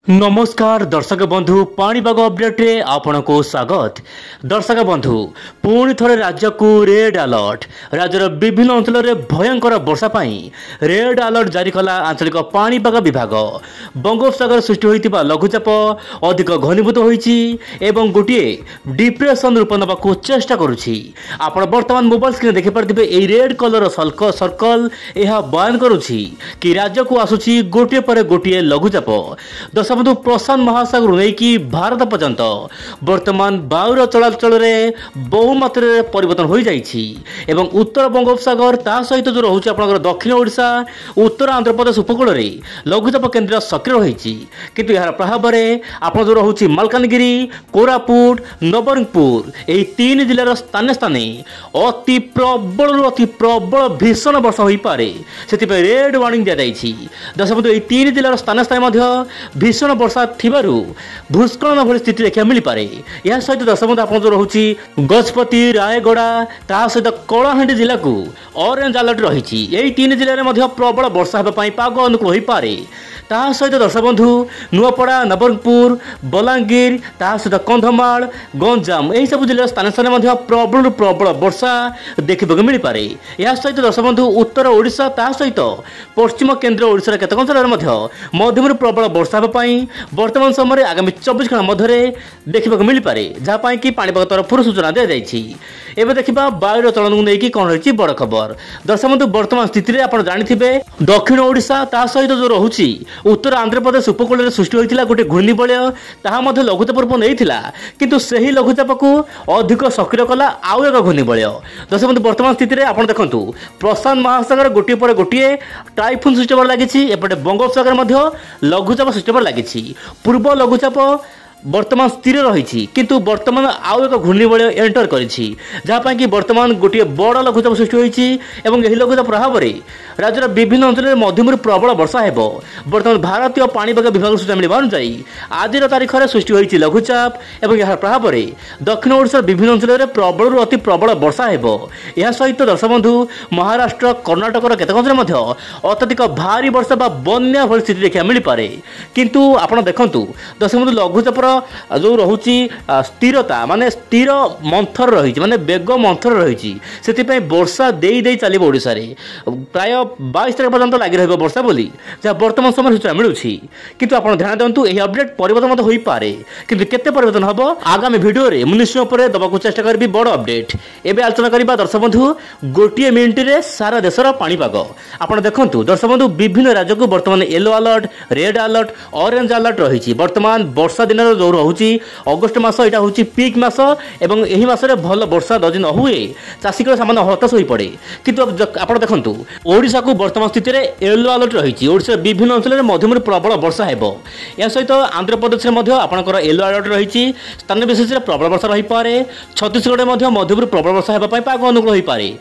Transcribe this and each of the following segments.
नमस्कार दर्शक बंधु पाणीपाग अपडेट रे आपनको स्वागत। दर्शक बंधु पुणी थोड़े राज्य को रेड अलर्ट। राज्यर विभिन्न अंचल में भयंकर वर्षा पाई रेड अलर्ट जारी कला आंचलिक पाणीपाग विभाग। बंगोपसागर सृष्टि होइतिबा लघुचाप अधिक घनीभूत होइछि एवं गोटिए डिप्रेशन रूप नबाकू चेष्टा करुछि। आपण वर्तमान मोबाइल स्क्रीन देखि पारथिबे एई रेड कलर सर्कल यह बयान करुछि कि राज्य को आसुछि गोटिए पर गोटिए लघुचाप। बंधु प्रशांत महासागर नहीं भारत पर्यंत वर्तमान वायुर चलाचल में बहु मात्रा परिवर्तन हो जाइछि एवं उत्तर बंगोपसागर ता सहित जो रोचे आपनकर दक्षिण ओडिशा उत्तर आंध्र प्रदेश उपकूल में लघुचाप केन्द्र सक्रिय रही किंतु यार प्रभाव में आप जो रोचे मालकानगिरी कोरापुट नवरंगपुर यही तीन जिलार स्थाने स्थाने अति प्रबल भीषण वर्षा हो पारे से रेड वार्निंग दि जाइछि। दर्शक बंधु तीन जिलार स्थाने स्थाने भीषण वर्षा थिबारु भूस्खलन भली स्थिति देखा मिल पारे। यह सहित दर्शक बंधु आप जो रोचे गजपति रायगड़ा ता सहित कलाहांडी जिला को ऑरेंज अलर्ट रही। यही तीन जिले में प्रबल वर्षा होगा पाग अनुकूल हो पारे। ता सहित दर्शक बंधु नुआपड़ा नवरंगपुर बलांगीर ता सहित कंधमाल गंजाम यही सब जिले स्थान स्थान प्रबल वर्षा देखा मिल पारे। यह सहित दर्शक बंधु उत्तर ओडिशा ता सहित पश्चिम केन्द्र ओडिशा केतक अंचल मध्यम प्रबल वर्षा होगा वर्तमान समय आगामी 24 घंटा मध्य देखा मिल पारे जहाँ कि पाणीपाग तरफ सूचना दी जाइए। देखा वायुर चलन को लेकिन कौन रही बड़ खबर। दर्शक बंधु वर्तमान स्थित में आप जानते दक्षिण ओडिशा ता सहित जो रोचे उत्तर आंध्र प्रदेश उपकूल में सृष्टि होता गोटे घूर्णिबलय ताहा लघुचाप रूप नहीं किंतु सही लघुचाप को अधिक सक्रिय कला आउ एक घूर्णिबलय। दर्शक बंधु वर्तमान स्थित में आप देखु प्रशांत महासागर गोटे पर गोटे टाइफुन सृष्टि होबार लगी एपटे बंगोपसागर लघुचाप सृष्टि होबार लगी। पूर्व लघुचाप वर्तमान स्थिर रही किंतु वर्तमान आउ एक घूर्णिबलय एंटर करिछि जहाँ कि वर्तमान गोटे बड़ लघुचाप सृष्टि होइछि एवं यही लघुचाप प्रभाव में राज्यर विभिन्न अंचल में मध्यम प्रबल वर्षा हेबो। वर्तमान भारतीय पाणीपाग विभाग सूचना मिलवा अनुसार आज तारीख में सृष्टि होइछि लघुचाप एवं यार प्रभाव में दक्षिण ओडिशा विभिन्न अंचल में प्रबल अति प्रबल वर्षा हेबो। यह सहित दर्शक बंधु महाराष्ट्र कर्णाटकर केतक अंचल अत्यधिक भारी वर्षा बा बन्या भली स्थिति देखा मिल पारे। किंतु आप देखंतु दर्शक बंधु लघुचापर जो रोचे स्थिरता माने स्थिर मंथर रही माने बेग मंथर रही से वर्षा दे दे चलो ओडिशा रे प्राय 22 तारीख पर्यंत लगी रही वर्षा बोली जहाँ वर्तमान समय सूचना मिलूँ। किंतु आप ध्यान दिंतु यही अपडेट परिवर्तन हो पारे किंतु केते परिवर्तन हम आगामी वीडियो रे मुनिश्चय पर दबाक चेष्टा करी बड़ अपडेट। एवं आलोचना करबा दर्शक बंधु गोटे मिनिट रे सारा देशर पाणीपाग आप देखु। दर्शक बंधु विभिन्न राज्य को वर्तमान yellow alert red alert orange alert रही। वर्तमान वर्षा दिन जो रोचे अगस्ट मास यहाँ हूँ पीक मास एवं यही मसरे भल वर्षा जदि न हुए चाषी सामान्य हताश हो पड़े। किंतु आप देखु ओडिशा को वर्तमान स्थिति में येलो अलर्ट रही। ओडिशा विभिन्न अंचल में मध्यम प्रबल वर्षा हेबो। या सहित आंध्र प्रदेश में आपंकर येलो अलर्ट रही स्थान विशेष में प्रबल वर्षा रही पारे। छत्तीसगढ़ में मध्यम प्रबल वर्षा होगा पाग अनुकूल हो पारे।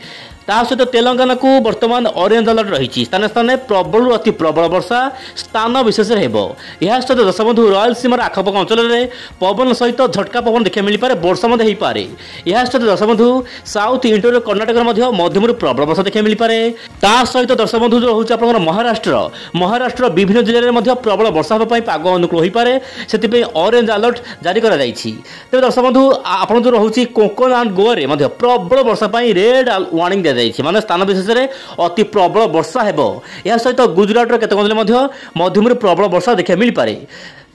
ता सहित तेलंगाना को वर्तमान ऑरेंज अलर्ट रही स्थान स्थान प्रबल अति प्रबल वर्षा स्थान विशेष यह सहित दर्शक बंधु रॉयल सीमार आखपाख अंचल में पवन सहित झटका पवन देखा मिल पारे वर्षा हो पारे। यह सहित दर्शक बंधु साउथ इंटोरियर कर्णाटक मध्यम प्रबल वर्षा देखा मिल पारे। ता सहित दर्शक बंधु जो हूँ आप महाराष्ट्र विभिन्न जिले में प्रबल वर्षा होगा पाग अनुकूल हो पारे से ऑरेंज अलर्ट जारी कर तेज। दर्शक बंधु आप जो रोचे कोंकण एंड गोवा में प्रबल वर्षा रेड वार्निंग माने स्थान विशेष में अति प्रबल वर्षा हेबो। यह सहित गुजरात केतक अंचल मध्यम प्रबल वर्षा देखा मिल पारे।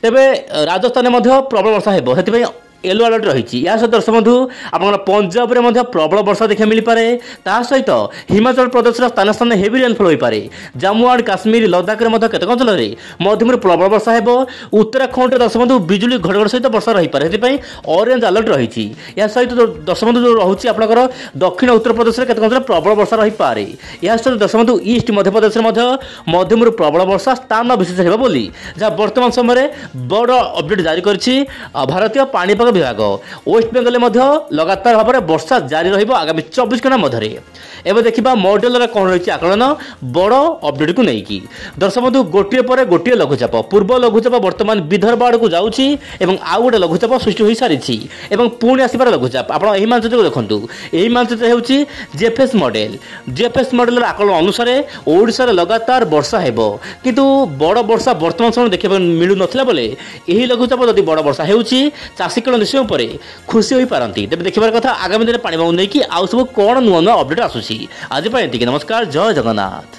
तेबे राजस्थान में प्रबल वर्षा हेबो से येलो अलर्ट रही। या सहित दर्शक बंधु आप पंजाब में प्रबल वर्षा देखा मिल पारे। ता सहित हिमाचल प्रदेश स्थान स्थान हेवी रेनफॉल हो पारे। जम्मू एंड काश्मीर लद्दाख में केतक अंचल में मध्यम प्रबल वर्षा हेबो। उत्तराखंड दर्शक बंधु बिजुली घड़घड़ सहित वर्षा रही पारे से ऑरेंज अलर्ट रही। या सहित दर्शक बंधु जो रोचे आपंकर दक्षिण उत्तर प्रदेश में केतक अंचल प्रबल वर्षा रही पारे। या सहित दर्शक बंधु ईस्ट मध्य प्रदेश में मध्यम प्रबल वर्षा स्थान विशेष होगा बोली जहाँ वर्तमान समय बड़ अपडेट जारी कर भारतीय पाणीपाग ପାଣିପାଗ ବିଭାଗ ওয়েস্ট বেঙ্গলে মধ্য লগাতার ভাবে বর্ষা জারি রহব আগামী 24 ঘণ্টা মধ্যে। এবে দেখা মডেলর কণ রয়েছে আকলন বড় অপডেট কু নেই। দর্শক বন্ধু গোটিয়ে পরে গোটিয়ে লঘুচাপ পূর্ব লঘুচাপ বর্তমান বিদর্ভ আড়ক যাচ্ছি এবং আউ গোটে লঘুচাপ সৃষ্টি হয়ে সারিছি এবং পুଣି আসবার লঘুচাপ। আপনার এই মানচিত্রকে দেখুন, এই মানচিত্র হচ্ছে জেএফএস মডেল। জেএফএস মডেলর আকলন অনুসারে ওড়িশার লগাতার বর্ষা ହେବ, কিন্তু বড় বর্ষা বর্তমান সময় দেখা মিলু নথিলা বেলে এই লঘুচাপ যদি বড় বর্ষা ହେଉଛି চাষীকରଣ ନିଶ୍ଚୟ ଉପରେ ଖୁସି ହୋଇପାରନ୍ତି। ତେବେ ଦେଖିବାର କଥା ଆଗାମୀ ଦିନରେ ପାଣିପାଗ ନେଇକି ଆଉ ସବୁ କ'ଣ ନୂଆ ନୂଆ ଅପଡେଟ୍ ଆସୁଛି। ଆଜି ପାଇଁ ଏତିକି, ନମସ୍କାର, ଜୟ ଜଗନ୍ନାଥ।